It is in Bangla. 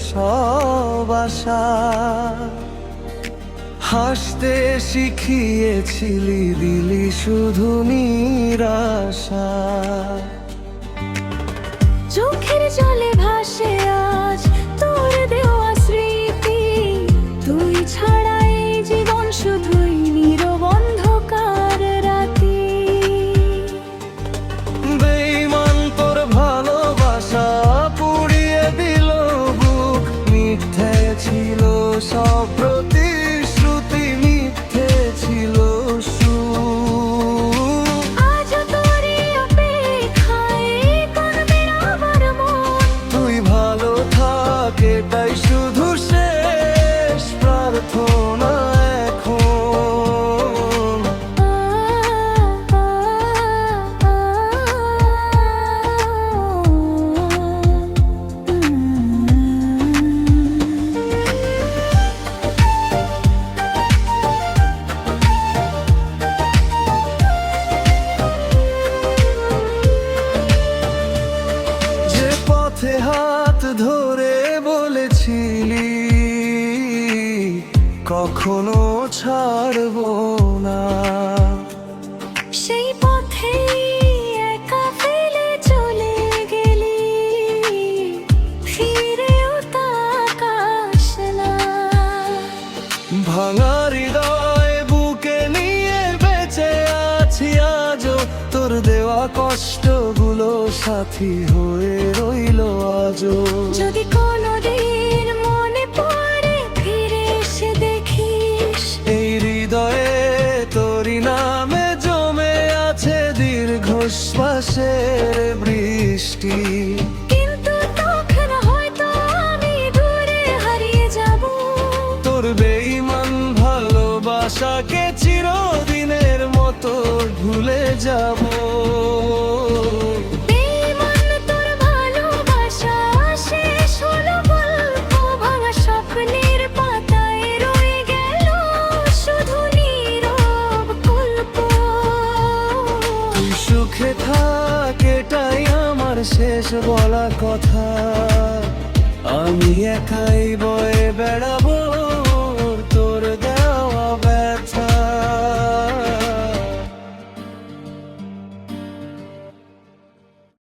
সব আশা। হাসতে শিখিয়েছিলি, দিলি শুধু নিরাশা। চোখের জলে ভাসে আজ তোর দেওয়া স্মৃতি, তুই ছাড়া এই জীবন শুধুই নীরব অন্ধকার রাতি। বেঈমান তোর ভালোবাসা পুড়িয়ে দিল বুক, মিথ্যে ছিল সব প্রতিশ্রুতি, মিথ্যে ছিল সুর। আজ তোরই অপেক্ষায় করবে আমার মন, তুই ভালো থাক এটাই শুধু শেষ প্রার্থনা এখন। যে পথে হাত ধরে বলেছিলি কখনো ছাড়বো না, সেই পথে একা ফেলে চলে গেলি, ফিরেও তাকাস না। ভাঙা হৃদয় বুকে নিয়ে বেঁচে আছি আজও, তোর দেওয়া কষ্টগুলো সাথী হয়ে রইল আজও। যদি কোনোদিন মনে পড়ে ফিরে এসে দেখিস, এই হৃদয়ে তোরই নামে জমে আছে দীর্ঘশ্বাসের বৃষ্টি। কিন্তু তখন হয়তো আমি দূরে হারিয়ে যাব, তোর বেঈমান ভালোবাসাকে চিরদিনের মতো ভুলে যাব। বেঈমান তোর ভালোবাসা শেষ হলো গল্প, ভাঙা স্বপ্নের পাতায় রয়ে গেল শুধু নীরব গল্প। তুই সুখে থাক এটাই আমার শেষ বলা কথা, আমি একাই বয়ে বেড়াবো